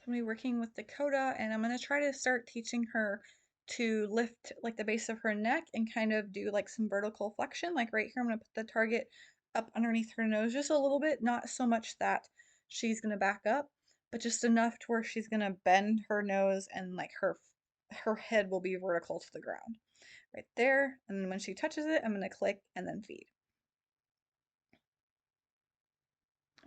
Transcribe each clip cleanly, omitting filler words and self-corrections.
I'm gonna be working with Dakota, and I'm gonna try to start teaching her to lift like the base of her neck and kind of do like some vertical flexion. Like right here, I'm gonna put the target up underneath her nose just a little bit, not so much that she's gonna back up, but just enough to where she's gonna bend her nose and like her head will be vertical to the ground right there. And then when she touches it, I'm gonna click and then feed.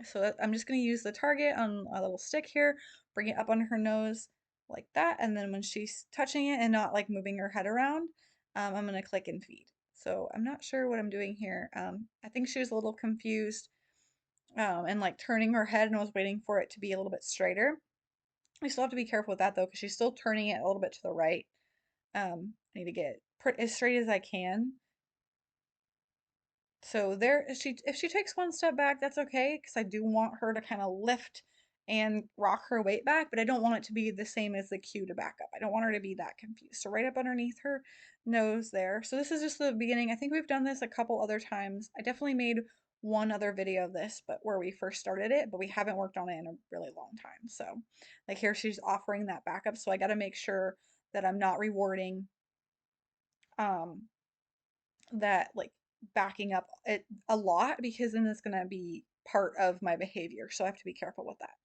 So I'm just going to use the target on a little stick here, bring it up under her nose like that, and then when she's touching it and not like moving her head around, I'm going to click and feed. So I'm not sure what I'm doing here. I think she was a little confused and like turning her head and was waiting for it to be a little bit straighter. We still have to be careful with that though, because she's still turning it a little bit to the right. I need to get as straight as I can. So there, if she takes one step back, that's okay, because I do want her to kind of lift and rock her weight back, but I don't want it to be the same as the cue to back up. I don't want her to be that confused. So right up underneath her nose there. So this is just the beginning. I think we've done this a couple other times. I definitely made one other video of this, but where we first started it, but we haven't worked on it in a really long time. So like here, she's offering that backup. So I got to make sure that I'm not rewarding um that like backing up it a lot, because then it's going to be part of my behavior. So I have to be careful with that.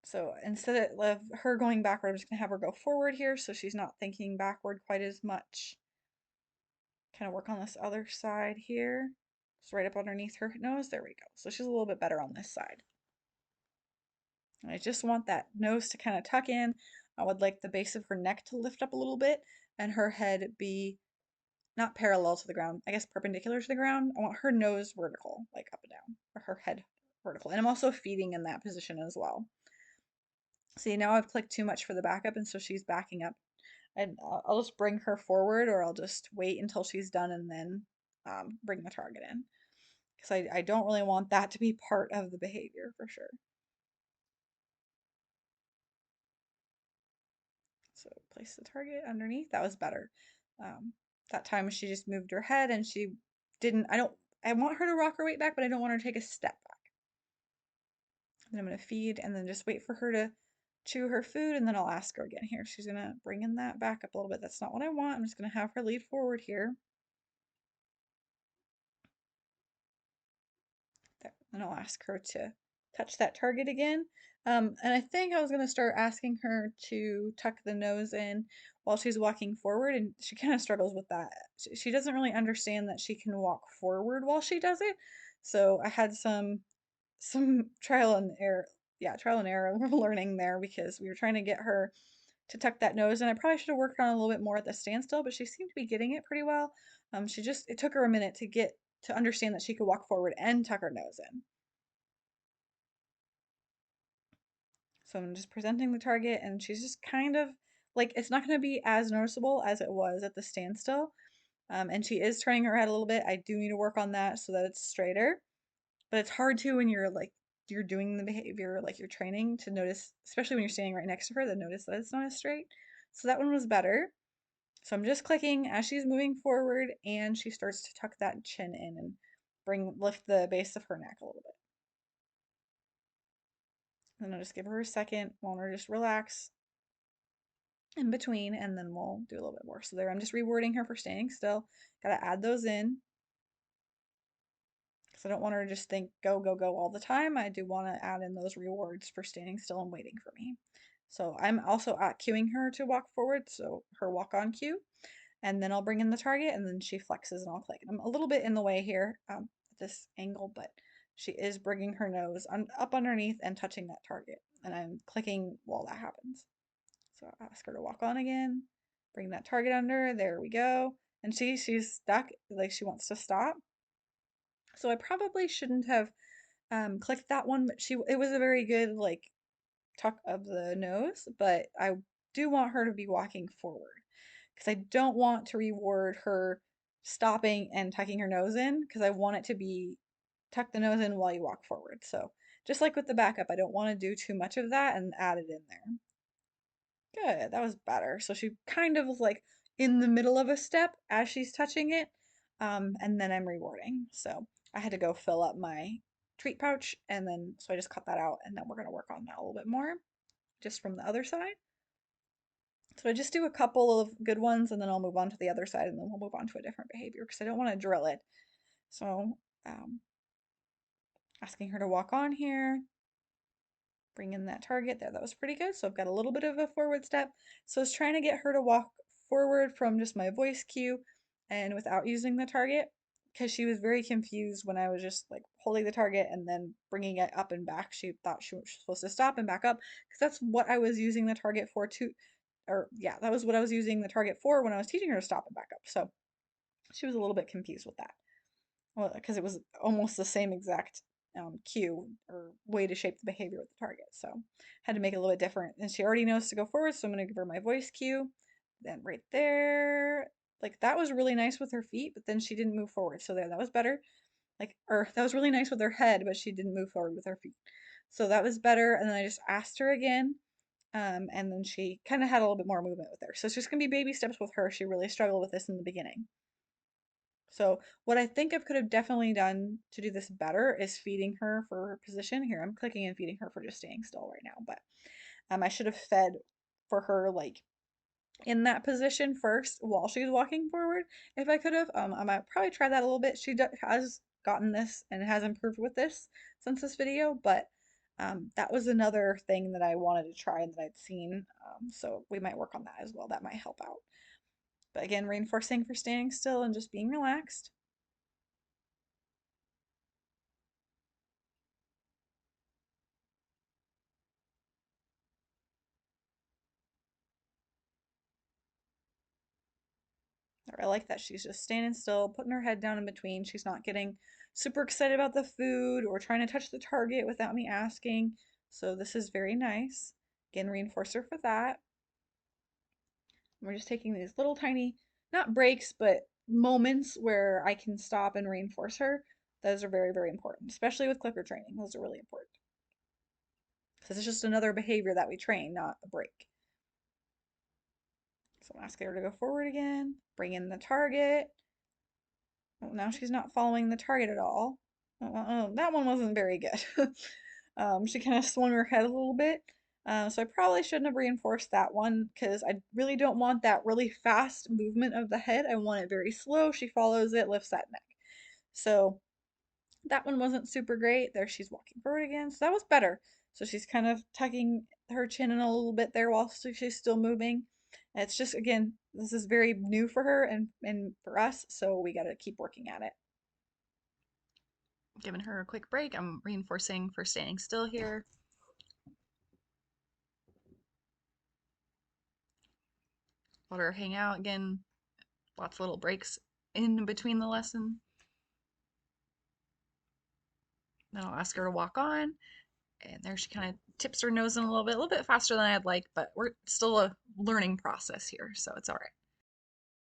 So instead of her going backward, I'm just going to have her go forward here so she's not thinking backward quite as much. Kind of work on this other side here. Just right up underneath her nose. There we go. So she's a little bit better on this side. And I just want that nose to kind of tuck in. I would like the base of her neck to lift up a little bit and her head be not parallel to the ground, I guess perpendicular to the ground. I want her nose vertical, like up and down, or her head vertical. And I'm also feeding in that position as well. See, now I've clicked too much for the backup, and so she's backing up. And I'll just bring her forward, or I'll just wait until she's done and then bring the target in. Because I don't really want that to be part of the behavior for sure. So place the target underneath. That was better. Um, that time she just moved her head and she didn't, I want her to rock her weight back, but I don't want her to take a step back. Then I'm going to feed and then just wait for her to chew her food, and then I'll ask her again here. She's going to bring in that back up a little bit. That's not what I want. I'm just going to have her lead forward here. And I'll ask her to touch that target again. And I think I was going to start asking her to tuck the nose in while she's walking forward, and she kind of struggles with that. She doesn't really understand that she can walk forward while she does it. So I had some trial and error. Yeah, trial and error learning there, because we were trying to get her to tuck that nose, and I probably should have worked on it a little bit more at the standstill, but she seemed to be getting it pretty well. It took her a minute to get to understand that she could walk forward and tuck her nose in. So I'm just presenting the target, and she's just kind of like, it's not going to be as noticeable as it was at the standstill. And she is turning her head a little bit. I do need to work on that so that it's straighter. But it's hard to, when you're doing the behavior, like you're training, to notice, especially when you're standing right next to her, to notice that it's not as straight. So that one was better. So I'm just clicking as she's moving forward, and she starts to tuck that chin in and lift the base of her neck a little bit. And I'll just give her a second, want her to just relax in between, and then we'll do a little bit more. So there, I'm just rewarding her for standing still. Gotta add those in, because I don't want her to just think go, go, go all the time. I do want to add in those rewards for standing still and waiting for me. So I'm also cueing her to walk forward, so her walk on cue, and then I'll bring in the target, and then she flexes and I'll click. I'm a little bit in the way here at this angle, but she is bringing her nose up underneath and touching that target, and I'm clicking while that happens. So I'll ask her to walk on again, bring that target under, there we go. And she's stuck, like she wants to stop. So I probably shouldn't have clicked that one, but it was a very good like tuck of the nose, but I do want her to be walking forward, because I don't want to reward her stopping and tucking her nose in, because I want it to be tuck the nose in while you walk forward. So just like with the backup, I don't want to do too much of that and add it in there. Good, that was better. So she kind of was like in the middle of a step as she's touching it, and then I'm rewarding. So I had to go fill up my treat pouch, and then so I just cut that out, and then we're going to work on that a little bit more just from the other side. So I just do a couple of good ones, and then I'll move on to the other side, and then we'll move on to a different behavior because I don't want to drill it. So um, asking her to walk on here, bring in that target there. That was pretty good. So I've got a little bit of a forward step. So I was trying to get her to walk forward from just my voice cue and without using the target because she was very confused when I was just like holding the target and then bringing it up and back. She thought she was supposed to stop and back up because that's what I was using the target for too. Or yeah, that was what I was using the target for when I was teaching her to stop and back up. So she was a little bit confused with that. Well, because it was almost the same exact cue or way to shape the behavior with the target. So had to make it a little bit different. And she already knows to go forward, so I'm going to give her my voice cue. Then right there, like that was really nice with her feet, but then she didn't move forward. So there, that was better. Like, or that was really nice with her head, but she didn't move forward with her feet. So that was better. And then I just asked her again. And then she kind of had a little bit more movement with her. So it's just going to be baby steps with her. She really struggled with this in the beginning. So what I think I could have definitely done to do this better is feeding her for her position. Here, I'm clicking and feeding her for just staying still right now, but I should have fed for her like in that position first while she was walking forward. If I could have, I might probably try that a little bit. She has gotten this and has improved with this since this video, but that was another thing that I wanted to try and that I'd seen. So we might work on that as well. That might help out. But again, reinforcing for standing still and just being relaxed. I like that she's just standing still, putting her head down in between. She's not getting super excited about the food or trying to touch the target without me asking. So this is very nice. Again, reinforce her for that. We're just taking these little tiny, not breaks, but moments where I can stop and reinforce her. Those are very, very important, especially with clicker training. Those are really important. Because it's just another behavior that we train, not a break. So I'm asking her to go forward again, bring in the target. Well, now she's not following the target at all. Oh, that one wasn't very good. She kind of swung her head a little bit. So I probably shouldn't have reinforced that one because I really don't want that really fast movement of the head. I want it very slow. She follows it, lifts that neck. So that one wasn't super great. There she's walking forward again. So that was better. So she's kind of tucking her chin in a little bit there while she's still moving. It's just, again, this is very new for her and for us, so we got to keep working at it. Giving her a quick break. I'm reinforcing for staying still here. Let her hang out again. Lots of little breaks in between the lesson. Then I'll ask her to walk on. And there she kind of tips her nose in a little bit faster than I'd like, but we're still a learning process here, so it's all right.